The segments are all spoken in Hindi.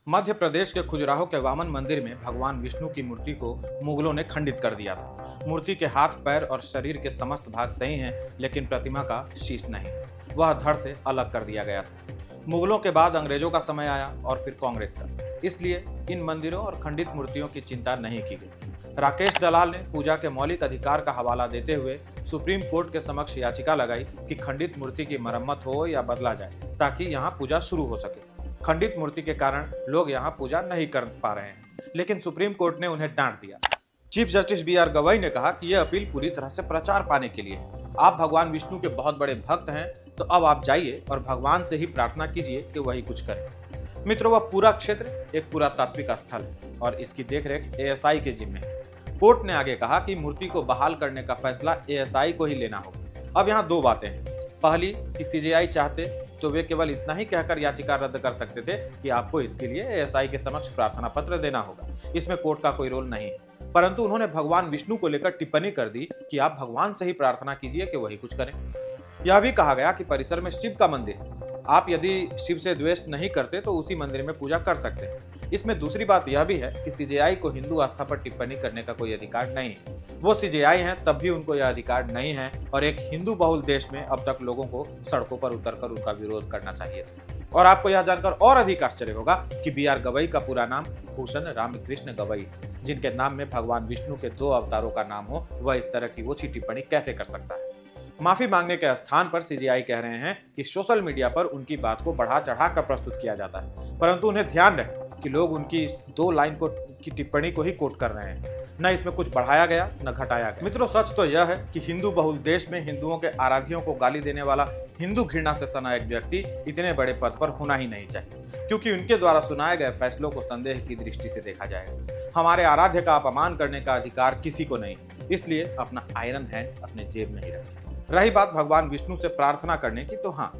मध्य प्रदेश के खजुराहो के वामन मंदिर में भगवान विष्णु की मूर्ति को मुगलों ने खंडित कर दिया था। मूर्ति के हाथ, पैर और शरीर के समस्त भाग सही हैं, लेकिन प्रतिमा का शीश नहीं। वह धड़ से अलग कर दिया गया था। मुगलों के बाद अंग्रेजों का समय आया और फिर कांग्रेस का, इसलिए इन मंदिरों और खंडित मूर्तियों की चिंता नहीं की गई। राकेश दलाल ने पूजा के मौलिक अधिकार का हवाला देते हुए सुप्रीम कोर्ट के समक्ष याचिका लगाई कि खंडित मूर्ति की मरम्मत हो या बदला जाए, ताकि यहाँ पूजा शुरू हो सके। खंडित मूर्ति के कारण लोग यहाँ पूजा नहीं कर पा रहे हैं, लेकिन सुप्रीम कोर्ट ने उन्हें डांट दिया। Chief justice B R. गवई ने कहा कि यह अपील पूरी तरह से प्रचार पाने के लिए है। आप भगवान विष्णु के बहुत बड़े भक्त हैं, तो अब आप जाइए और भगवान से ही प्रार्थना कीजिए कि वही कुछ करें। मित्रों, वह पूरा क्षेत्र एक पुरातात्विक स्थल है और इसकी देखरेख एएसआई के जिम्मे है। कोर्ट ने आगे कहा कि मूर्ति को बहाल करने का फैसला एएसआई को ही लेना होगा। अब यहाँ दो बातें हैं। पहली कि सीजेआई चाहते तो वे केवल इतना ही कहकर याचिका रद्द कर सकते थे कि आपको इसके लिए एएसआई के समक्ष प्रार्थना पत्र देना होगा। इसमें कोर्ट का कोई रोल नहीं है। परंतु उन्होंने भगवान विष्णु को लेकर टिप्पणी कर दी कि आप भगवान से ही प्रार्थना कीजिए कि वही कुछ करें। यह भी कहा गया कि परिसर में शिव का मंदिर है। आप यदि शिव से द्वेष नहीं करते तो उसी मंदिर में पूजा कर सकते हैं। इसमें दूसरी बात यह भी है कि सीजेआई को हिंदू आस्था पर टिप्पणी करने का कोई अधिकार नहीं है। वो सीजेआई हैं, तब भी उनको यह अधिकार नहीं है और एक हिंदू बहुल देश में अब तक लोगों को सड़कों पर उतरकर उनका विरोध करना चाहिए था। और आपको यह जानकर और अधिक आश्चर्य होगा कि बी.आर. गवई का पूरा नाम भूषण रामकृष्ण गवई, जिनके नाम में भगवान विष्णु के 2 अवतारों का नाम हो, वह इस तरह की ओछी टिप्पणी कैसे कर सकता है। माफी मांगने के स्थान पर सीजेआई कह रहे हैं कि सोशल मीडिया पर उनकी बात को बढ़ा चढ़ा कर प्रस्तुत किया जाता है, परंतु उन्हें ध्यान रहे कि लोग उनकी इस 2 लाइन की टिप्पणी को ही कोट कर रहे हैं, न इसमें कुछ बढ़ाया गया न घटाया गया। मित्रों, सच तो यह है कि हिंदू बहुल देश में हिंदुओं के आराध्यों को गाली देने वाला हिंदू घृणा से सना एक व्यक्ति इतने बड़े पद पर होना ही नहीं चाहिए, क्योंकि उनके द्वारा सुनाए गए फैसलों को संदेह की दृष्टि से देखा जाएगा। हमारे आराध्य का अपमान करने का अधिकार किसी को नहीं, इसलिए अपना आयरन हैंड अपने जेब में ही रखें। रही बात भगवान विष्णु से प्रार्थना करने की, तो हाँ,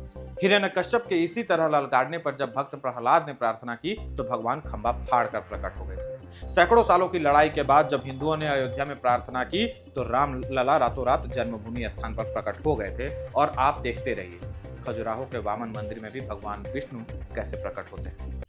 हिरण्यकश्यप के इसी तरह ललकारने पर जब भक्त प्रहलाद ने प्रार्थना की तो भगवान खंबा फाड़ कर प्रकट हो गए थे। सैकड़ों सालों की लड़ाई के बाद जब हिंदुओं ने अयोध्या में प्रार्थना की तो राम लला रातों रात जन्मभूमि स्थान पर प्रकट हो गए थे। और आप देखते रहिए खजुराहो के वामन मंदिर में भी भगवान विष्णु कैसे प्रकट होते हैं।